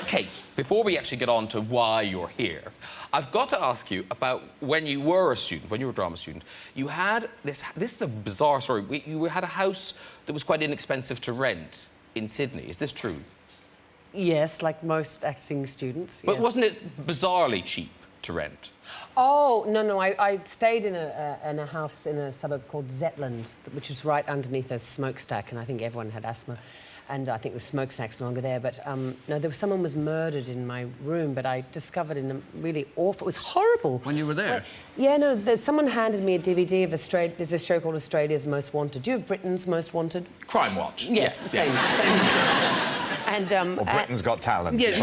Kate, before we actually get on to why you're here, I've got to ask you about when you were a student, when you were a drama student, you had this is a bizarre story. You had a house that was quite inexpensive to rent in Sydney. Is this true? Yes, like most acting students. But yes. wasn't it bizarrely cheap to rent? Oh, no. I stayed in a house in a suburb called Zetland, which was right underneath a smokestack, and I think everyone had asthma. And I think the smokestack's no longer there. But, no, someone was murdered in my room, but I discovered in a really awful... It was horrible. When you were there? Yeah, no, someone handed me a DVD of There's a show called Australia's Most Wanted. Do you have Britain's Most Wanted? Crime Watch. Yes, same. And, well, Britain's Got Talent. Yeah.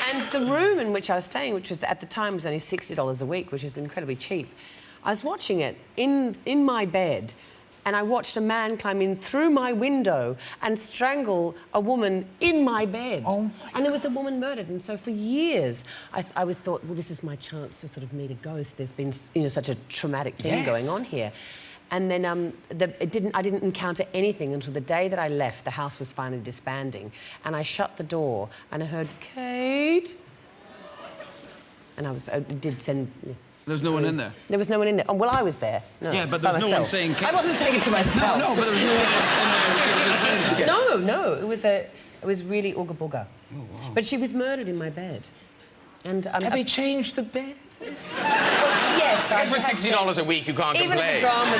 And the room in which I was staying, which was at the time was only $60 a week, which is incredibly cheap. I was watching it in my bed, and I watched a man climb in through my window and strangle a woman in my bed. Oh, and there was a woman murdered, and so for years I thought, well, this is my chance to sort of meet a ghost. There's been, you know, such a traumatic thing going on here. And then I didn't encounter anything until the day that I left. The house was finally disbanding, and I shut the door, and I heard, Kate, and I did send. There was no one in there? There was no one in there. Oh, well, I was there. No, yeah, but there was no one saying... I wasn't saying it to myself. No, but there was no one else in there. No. It was really ooga booga. Oh, wow. But she was murdered in my bed. And have they changed the bed? Well, yes. I guess for $60 a week, you can't even complain. Even if the drama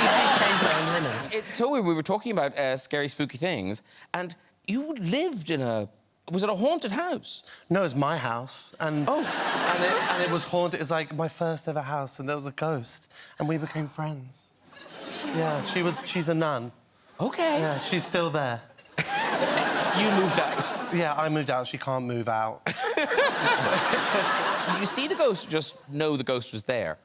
you change your own winner. It's so weird. We were talking about scary, spooky things, and you lived in a... Was it a haunted house? No, it was my house, and and it was haunted. It was like my first ever house, and there was a ghost, and we became friends. Yeah, she's a nun. Okay. Yeah, she's still there. You moved out. Yeah, I moved out. She can't move out. Did you see the ghost? Or just know the ghost was there?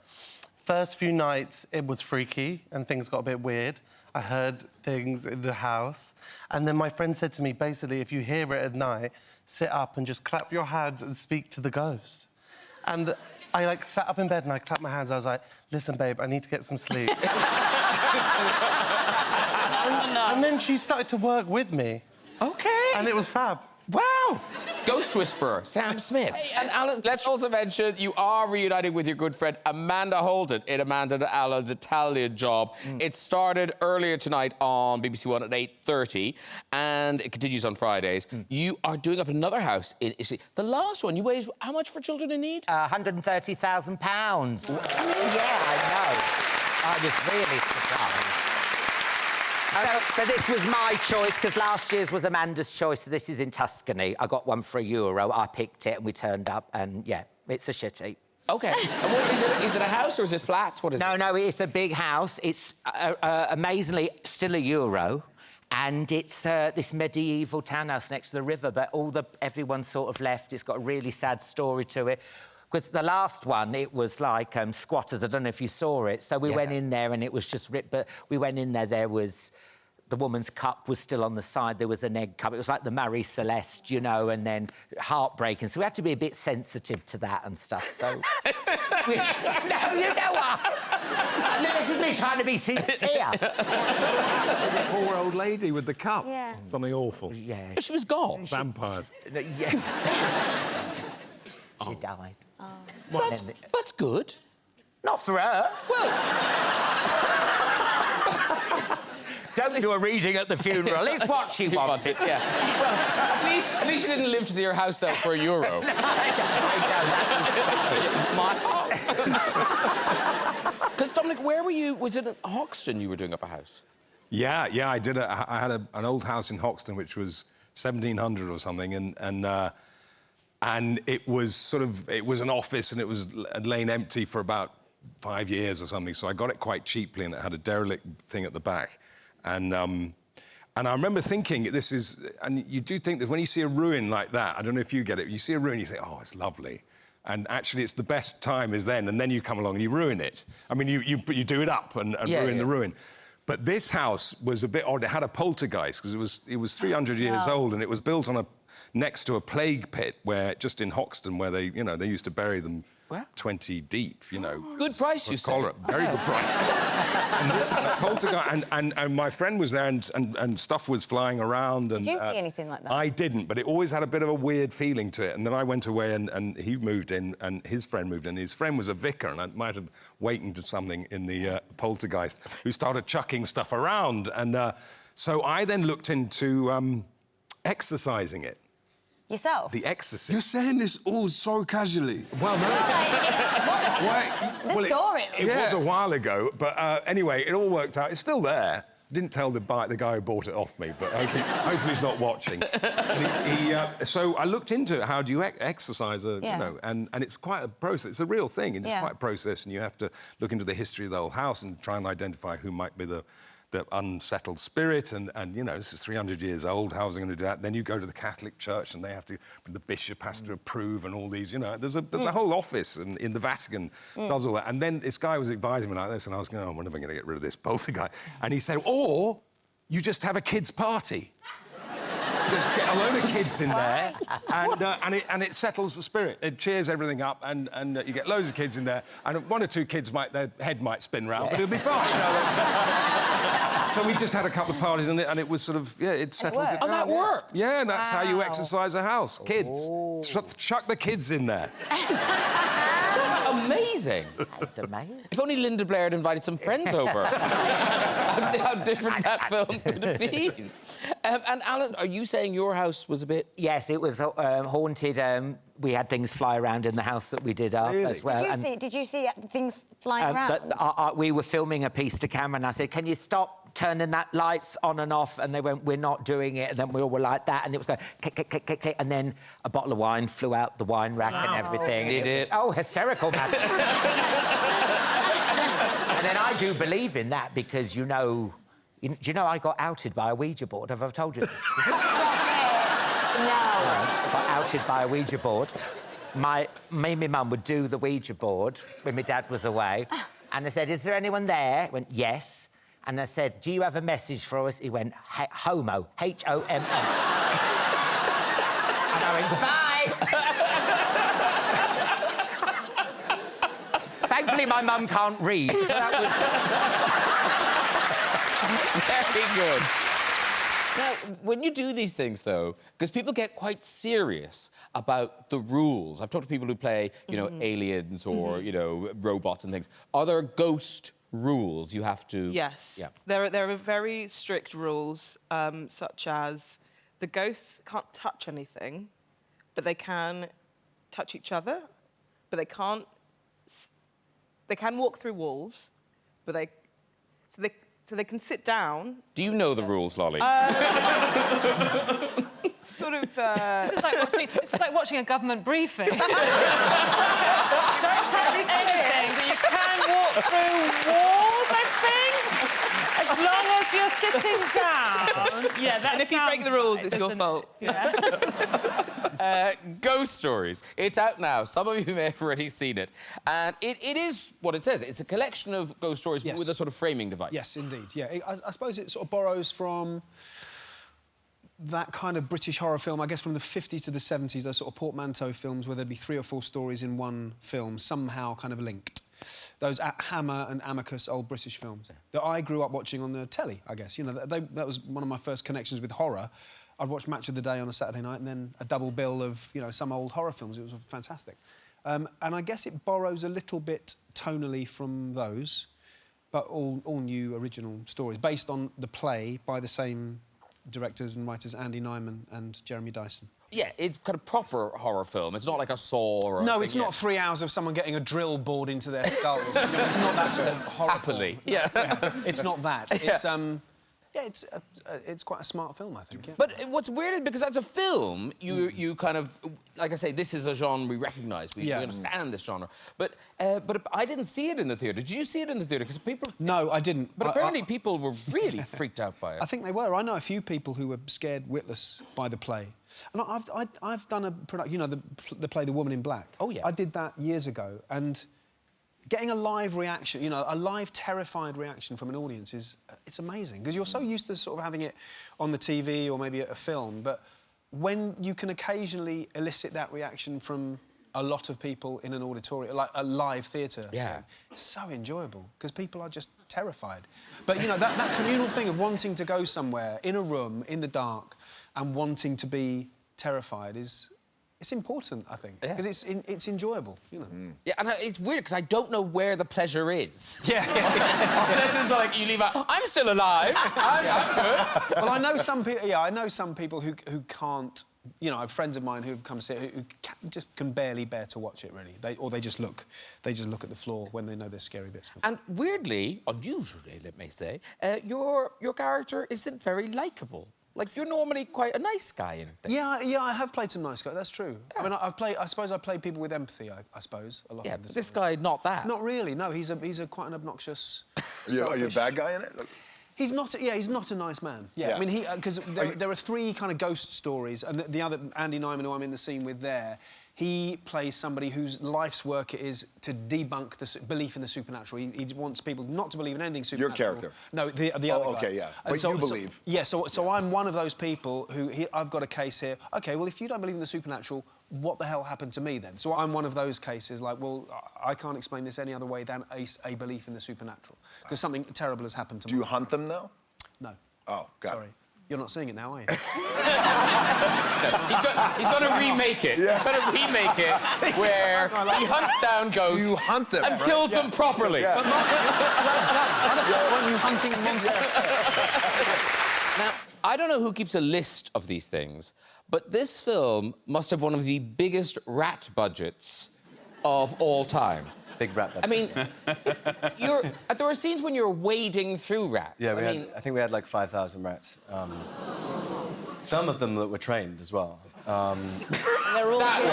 First few nights, it was freaky, and things got a bit weird. I heard things in the house. And then my friend said to me, basically, if you hear it at night, sit up and just clap your hands and speak to the ghost. And I, like, sat up in bed and I clapped my hands. I was like, listen, babe, I need to get some sleep. And then she started to work with me. OK. And it was fab. Wow. Ghost Whisperer, Sam Smith. Hey, and Alan, let's also mention you are reuniting with your good friend Amanda Holden in Amanda and Alan's Italian Job. It started earlier tonight on BBC One at 8:30, and it continues on Fridays. You are doing up another house in Italy. The last one, you raised how much for Children in Need? £130,000. Yeah, I know. I was really surprised. So this was my choice, because last year's was Amanda's choice. So this is in Tuscany. I got one for €1. I picked it and we turned up, and, yeah, it's a shitty. OK. And what, is it a house or is it flats? What is it? No, it's a big house. It's amazingly still €1. And it's this medieval townhouse next to the river, but everyone's sort of left. It's got a really sad story to it. Because the last one, it was like squatters. I don't know if you saw it. So we went in there and it was just ripped. But we went in there, there was... The woman's cup was still on the side. There was an egg cup. It was like the Marie Celeste, you know, and then heartbreaking. So we had to be a bit sensitive to that and stuff, so... No, you know what? Look, this is me trying to be sincere. The poor old lady with the cup. Yeah. Something awful. Yeah. She was gone. Vampires. Yeah. She died. Oh. That's good. Not for her. Well... Don't do a reading at the funeral. It's what she wanted. Yeah. Well, at least you didn't live to see your house out for €1. No, my heart. Because, Dominic, where were you? Was it in Hoxton you were doing up a house? Yeah, I did. I had an old house in Hoxton, which was 1700 or something, and it was sort of... It was an office, and it was lain empty for about 5 years or something, so I got it quite cheaply, and it had a derelict thing at the back. And I remember thinking, this is... And you do think that when you see a ruin like that, I don't know if you get it, you see a ruin, you think, oh, it's lovely. And actually, it's the best time is then, and then you come along and you ruin it. I mean, you do it up and ruin the ruin. But this house was a bit odd. It had a poltergeist, because it was 300 years old, and it was built on next to a plague pit, where, just in Hoxton, where they used to bury them Wow. 20 deep, you know. Good price, you say? Collar, very good price. And this poltergeist, and my friend was there, and stuff was flying around. And, Did you see anything like that? I didn't, but it always had a bit of a weird feeling to it. And then I went away, and he moved in, and his friend moved in. His friend was a vicar, and I might have wakened something in the poltergeist, who started chucking stuff around. And so I then looked into exorcising it. Yourself? The Exorcist. You're saying this all so casually. Well, no. The story. It was a while ago, but anyway, it all worked out. It's still there. Didn't tell the guy who bought it off me, but hopefully he's not watching. So I looked into it. How do you exercise you know? And it's quite a process. It's a real thing, and it's quite a process. And you have to look into the history of the whole house and try and identify who might be the unsettled spirit, and you know, this is 300 years old, how's it going to do that? And then you go to the Catholic Church, and they have to, the bishop has to approve, and all these, you know, there's a whole office in the Vatican does all that. And then this guy was advising me like this, and I was going, oh, when am I going to get rid of this poltergeist? And he said, or you just have a kids' party. Just get a load of kids in there, and it settles the spirit. It cheers everything up, and you get loads of kids in there, and one or two kids their head might spin round, but it'll be fine. You know? So we just had a couple of parties, and it was sort of, it settled it down. Oh, that worked? Yeah, and that's how you exercise a house. Kids. Chuck the kids in there. That's amazing. That's amazing. If only Linda Blair had invited some friends over. How different that film would have been. And Alan, are you saying your house was a bit... Yes, it was haunted. We had things fly around in the house that we did up as well. Did you see things flying around? We were filming a piece to camera, and I said, can you stop turning that lights on and off? And they went, we're not doing it. And then we all were like that, and it was going click, click, click, click, click. And then a bottle of wine flew out the wine rack and everything. Did it? Oh, hysterical, man. And then I do believe in that because, do you know I got outed by a Ouija board? Have I told you this? No. I got outed by a Ouija board. Me and my mum would do the Ouija board when my dad was away. And I said, is there anyone there? He went, yes. And I said, do you have a message for us? He went, homo, H-O-M-O. And I went, goodbye. Thankfully, my mum can't read, so that was... Very good. Now, when you do these things, though, because people get quite serious about the rules. I've talked to people who play, you know, aliens or, you know, robots and things. Are there ghost rules you have to... Yes. Yeah. There are very strict rules, such as the ghosts can't touch anything, but they can touch each other, but they can't... They can walk through walls, but so they can sit down. Do you know the rules, Lolly? Sort of... This is like watching a government briefing. Don't tell me anything, but you can walk through walls, I think, as long as you're sitting down. Yeah, that And if you break the rules, it's your fault. Yeah. Ghost Stories. It's out now. Some of you may have already seen it. And it is what it says. It's a collection of ghost stories Yes. with a sort of framing device. Yes, indeed. Yeah, I suppose it sort of borrows from that kind of British horror film, I guess from the 50s to the 70s, those sort of portmanteau films where there'd be 3 or 4 stories in one film, somehow kind of linked. Those Hammer and Amicus old British films that I grew up watching on the telly, I guess. You know, that was one of my first connections with horror. I'd watch Match of the Day on a Saturday night and then a double bill of, you know, some old horror films. It was fantastic. And I guess it borrows a little bit tonally from those, but all new original stories based on the play by the same directors and writers, Andy Nyman and Jeremy Dyson. Yeah, it's kind of proper horror film. It's not like a Saw or... No, it's not 3 hours of someone getting a drill bored into their skulls. You know, it's not that sort of horror. Happily, yeah. It's not that. It's it's quite a smart film, I think. Yeah. But what's weird is because as a film, you kind of, like I say, this is a genre we recognise. We understand this genre. But I didn't see it in the theatre. Did you see it in the theatre? Because people... No, I didn't. But apparently people were really freaked out by it. I think they were. I know a few people who were scared witless by the play. And I've done a production, you know, the play The Woman in Black. Oh, yeah. I did that years ago, and getting a live reaction, you know, a live terrified reaction from an audience it's amazing, because you're so used to sort of having it on the TV or maybe at a film, but when you can occasionally elicit that reaction from a lot of people in an auditorium, like a live theatre. Yeah. It's so enjoyable, because people are just terrified. But, you know, that communal thing of wanting to go somewhere, in a room, in the dark, and wanting to be terrified is... It's important, I think, because it's enjoyable, you know. Yeah, and it's weird, because I don't know where the pleasure is. Yeah. Unless it's like, you leave out, I'm still alive, I'm good. Well, I know some people... Yeah, I know some people who can't... You know, I have friends of mine who've come to see it who just can barely bear to watch it, really. They just look at the floor when they know there's scary bits. And weirdly, unusually, let me say, your character isn't very likeable. Like, you're normally quite a nice guy in things. Yeah, I have played some nice guys, that's true. Yeah. I mean, I suppose I play people with empathy, I suppose, a lot of the time. This guy, not that. Not really, no, he's a quite an obnoxious, Are you a bad guy in it? He's not. Yeah, he's not a nice man. Yeah, I mean, because there are three kind of ghost stories, and the other Andy Nyman, who I'm in the scene with there, he plays somebody whose life's work it is to debunk the belief in the supernatural. He wants people not to believe in anything supernatural. Your character? No, the other guy. Okay, yeah. And But you believe. Yeah, so I'm one of those people who... I've got a case here. OK, well, if you don't believe in the supernatural, what the hell happened to me, then? So I'm one of those cases, like, well, I can't explain this any other way than a belief in the supernatural. Because something terrible has happened to me. Do you hunt them, though? No. Oh, got Sorry. it. You're not seeing it now, are you? He's going to remake it. Yeah. He's going to remake it where he hunts down ghosts You hunt them, and right? kills them properly. Yeah. When you hunting monsters. Now, I don't know who keeps a list of these things, but this film must have one of the biggest rat budgets of all time. Big rat budget. I mean, there are scenes when you're wading through rats. Yeah, I think we had like 5,000 rats. Some of them that were trained as well. They're all That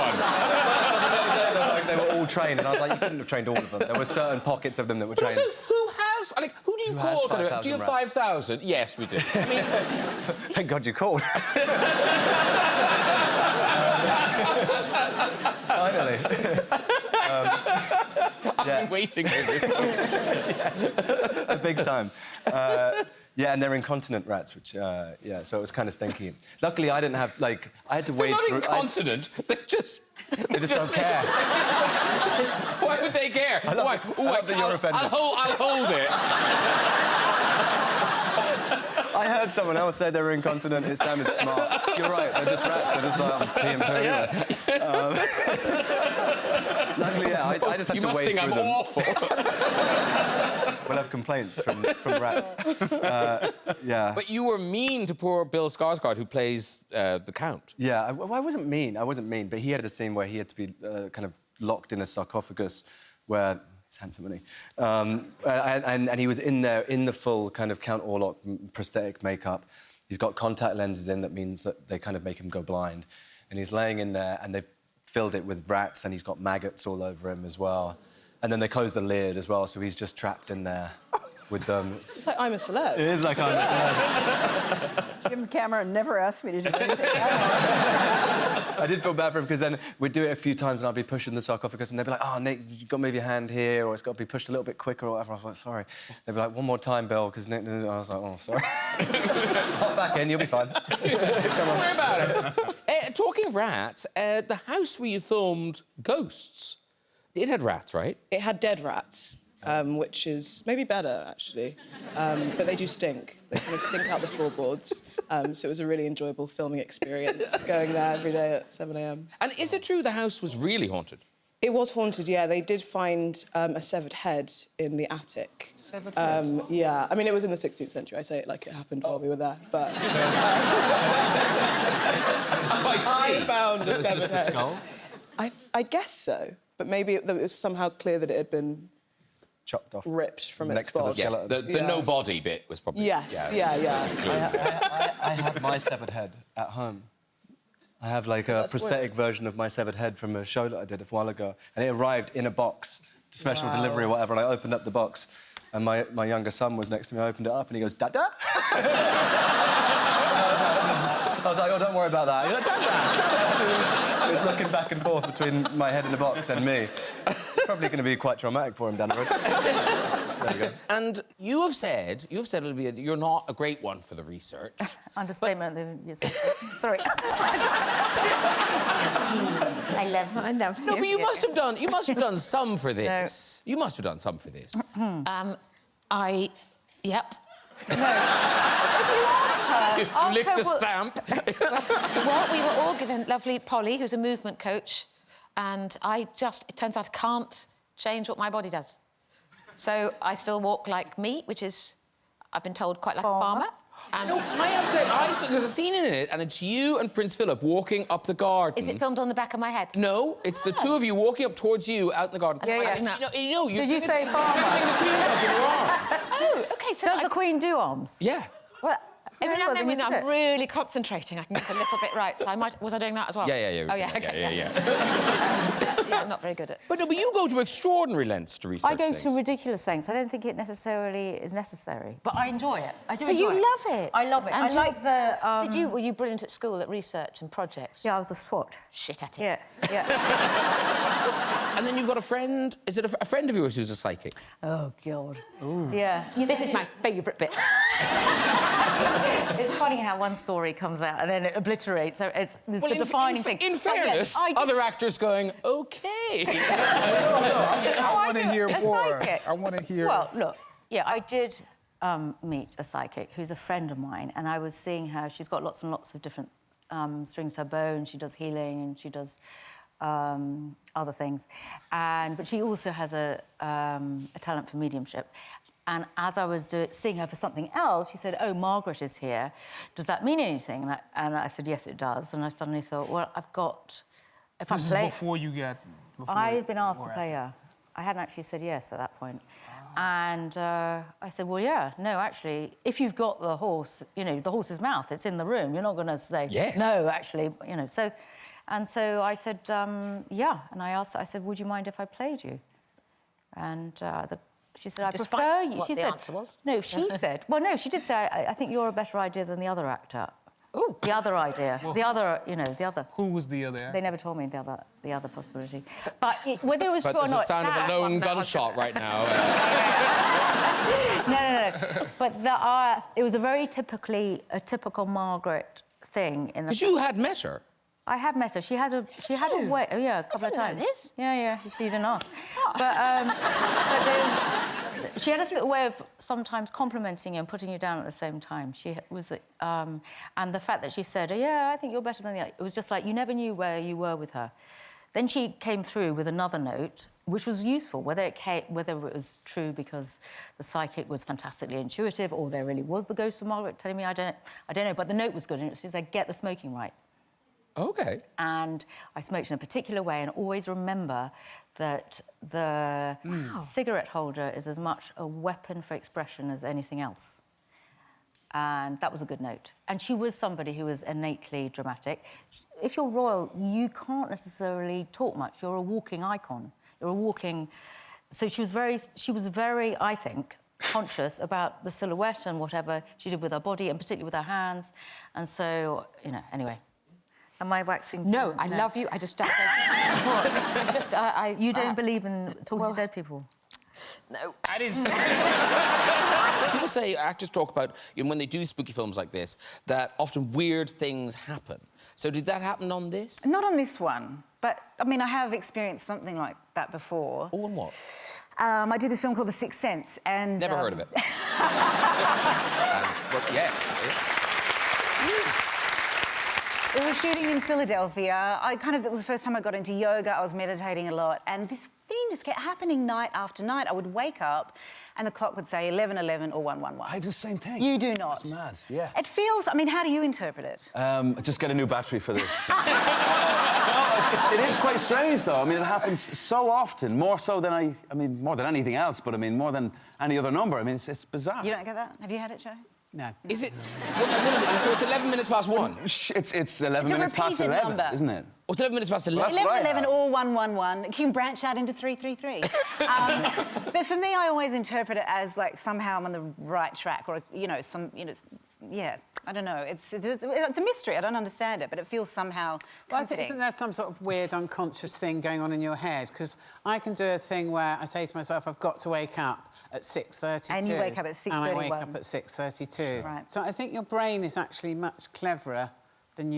one. They were all trained, and I was like, you couldn't have trained all of them. There were certain pockets of them that were trained. Also, who do you Who has call? 5,000 Do you have rats? 5,000? Yes, we do. I mean, Thank God you called. Finally. I've been waiting for this. The big time. Yeah, and they're incontinent rats, which, yeah, so it was kind of stinky. Luckily, I didn't have, like, I had to wade They're through... not incontinent, they just don't care. Why would they care? I love that you're offended. I'll hold it. I heard someone else say they were incontinent. It sounded smart. You're right. They're just rats. They're just like pee and poo. Luckily, yeah, I just had to wade through them. You must think I'm awful. We'll have complaints from rats. Yeah. But you were mean to poor Bill Skarsgård, who plays the Count. Yeah, I wasn't mean. I wasn't mean, but he had a scene where he had to be kind of locked in a sarcophagus where... He's handsome, isn't he? And he was in there in the full kind of Count Orlok prosthetic makeup. He's got contact lenses in that means that they kind of make him go blind. And he's laying in there, and they've filled it with rats, and he's got maggots all over him as well. And then they close the lid as well, so he's just trapped in there with them. It's like I'm a celeb. It is like I'm a celeb. Jim Cameron never asked me to do anything. I did feel bad for him, because then we'd do it a few times and I'd be pushing the sarcophagus and they'd be like, oh, Nick, you've got to move your hand here, or it's got to be pushed a little bit quicker or whatever. I was like, sorry. They'd be like, one more time, Bill, because Nick... I was like, oh, sorry. Hop back in, you'll be fine. Don't worry about it. Talking of rats, the house where you filmed Ghosts, it had rats, right? It had dead rats, which is maybe better, actually. But they do stink. They kind of stink out the floorboards. So it was a really enjoyable filming experience, going there every day at 7 a.m. And is it true the house was really haunted? It was haunted, yeah. They did find a severed head in the attic. Severed head? Yeah. I mean, it was in the 16th century. I say it like it happened while we were there, but... I found a severed head. Skull? I guess so, but maybe it was somehow clear that it had been... chopped off. Ripped from next its to the body. skeleton. The no body bit was probably... Yes, yeah. I have my severed head at home. I have, like, a prosthetic version of my severed head from a show that I did a while ago, and it arrived in a box, special delivery or whatever, and I opened up the box, and my younger son was next to me. I opened it up, and he goes, Dada? I was like, oh, don't worry about that. He was like, Dada! He was looking back and forth between my head in the box and me. Probably going to be quite traumatic for him down the road. There we go. And you have said, Olivia, that you're not a great one for the research. Understatement. Yes. Sorry. I love No, but you must have done some for this. No. You must have done some for this. Yep. You licked a stamp. Well, we were all given lovely Polly, who's a movement coach, and it turns out I can't change what my body does. So I still walk like me, which is, I've been told, quite like a farmer. And no, I have to say, there's a scene in it, and it's you and Prince Philip walking up the garden. Is it filmed on the back of my head? No, it's the two of you walking up towards you out in the garden. Yeah. Did you say farmer? Oh, OK, so... Does the Queen do arms? Yeah. Well, every now and then when then you I'm did it. really concentrating, I can get a little bit right. So was I doing that as well? Yeah. Oh, yeah, OK. Yeah. I'm not very good at... But you go to extraordinary lengths to research I go things. to ridiculous things. I don't think it necessarily is necessary. But I enjoy it. I do But enjoy you it. love it. I love it. And I like the... Were you brilliant at school at research and projects? Yeah, I was a SWAT. Shit at it. Yeah. And then you've got a friend... Is it a friend of yours who's a psychic? Oh, God. Ooh. Yeah. This is my favourite bit. It's funny how one story comes out and then it obliterates. So it's the defining thing. In fairness, other actors going, OK. I want to hear more. I want to hear... Well, look, yeah, I did meet a psychic who's a friend of mine, and I was seeing her. She's got lots and lots of different strings to her bow, and she does healing, and she does other things. But she also has a talent for mediumship. And as I was seeing her for something else, she said, "Oh, Margaret is here. Does that mean anything?" And I said, "Yes, it does." And I suddenly thought, well, I've got... If This is before you get... I had been asked to play her. I hadn't actually said yes at that point. And I said, well, yeah, no, actually, if you've got the horse, the horse's mouth, it's in the room. You're not going to say, yes. No, actually, So I said, yeah. And I said, would you mind if I played you? And she said, I prefer you. What she the said, answer was? No, she said... Well, no, she did say, I think you're a better idea than the other actor. Ooh. The other idea. Well, the other... Who was the other? They never told me the other possibility. But whether it was true or But not... there's a sound of a lone gunshot right now. No. But it was a very typical Margaret thing in the... Because you had met her. I have met her. She had a way... Oh, yeah, a couple of times. Know this. Yeah, you see, you didn't ask. But she had a way of sometimes complimenting you and putting you down at the same time. She was... and the fact that she said, oh, yeah, I think you're better than the other... It was just like you never knew where you were with her. Then she came through with another note, which was useful, whether it was true because the psychic was fantastically intuitive or there really was the ghost of Margaret telling me, I don't know, but the note was good, and it said, get the smoking right. OK. And I smoked in a particular way, and always remember that the cigarette holder is as much a weapon for expression as anything else. And that was a good note. And she was somebody who was innately dramatic. If you're royal, you can't necessarily talk much. You're a walking icon. You're a walking... So she was very, I think, conscious about the silhouette and whatever she did with her body, and particularly with her hands. And so, anyway. Am I waxing? No, I love you. I just... You don't believe in talking to dead people? No. I didn't say... People say, actors talk about, when they do spooky films like this, that often weird things happen. So did that happen on this? Not on this one, but, I have experienced something like that before. Oh, and what? I did this film called The Sixth Sense, and... Never heard of it. But yes. We were shooting in Philadelphia. It was the first time I got into yoga. I was meditating a lot, and this thing just kept happening night after night. I would wake up, and the clock would say 11:11 or 1:11. I have the same thing. You do not. It's mad, yeah. It feels... how do you interpret it? Just get a new battery for this. It is quite strange, though. It happens so often, more so than more than anything else, but more than any other number. It's bizarre. You don't get that? Have you had it, Joe? No. Is it... What is it? So it's 11 minutes past 1? It's 11 minutes past 11, number. isn't it? Oh, it's 11 minutes past 11? 11:11 or 1:11. You can branch out into 3:33. But for me, I always interpret it as, somehow I'm on the right track, or, yeah, I don't know. It's a mystery. I don't understand it, but it feels somehow comforting. Isn't there some sort of weird unconscious thing going on in your head? Because I can do a thing where I say to myself, I've got to wake up, at 6:32. And you wake up at 6:31. And I wake up at 6:32. Right. So I think your brain is actually much cleverer than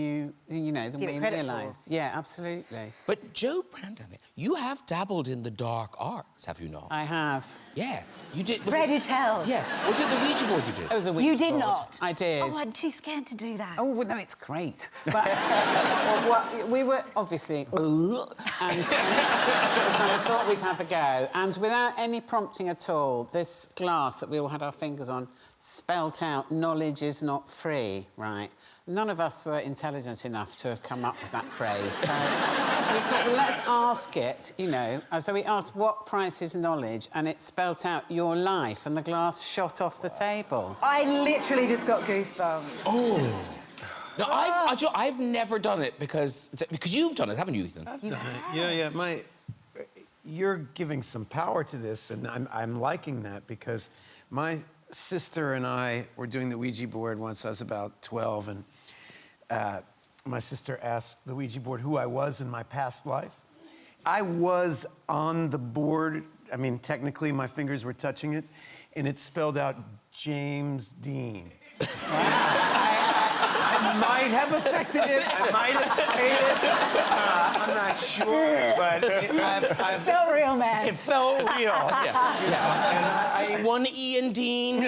than Give we it credit realise. for. Yeah, absolutely. But Joe Brandon, you have dabbled in the dark arts, have you not? I have. Yeah, you did. Pray do tell. Yeah. Was it the Ouija board you did? It was a Ouija You did board. not. I did. Oh, I'm too scared to do that. Oh, well, no, it's great. But we were obviously... and sort of kind of thought we'd have a go. And without any prompting at all, this glass that we all had our fingers on spelt out, knowledge is not free, right? None of us were intelligent enough to have come up with that phrase. So we thought, well, let's ask it, So we asked, what price is knowledge? And it spelt out your life, and the glass shot off the table. I literally just got goosebumps. Oh. No, I've never done it because you've done it, haven't you, Ethan? I've done it. Yeah. You're giving some power to this, and I'm liking that because my sister and I were doing the Ouija board once. I was about 12, and my sister asked the Ouija board who I was in my past life. I was on the board. I mean, technically, my fingers were touching it, and it spelled out James Dean. I might have affected it. I might have played it. I'm not sure, but It felt real, man. It felt real. Yeah. One E in Dean.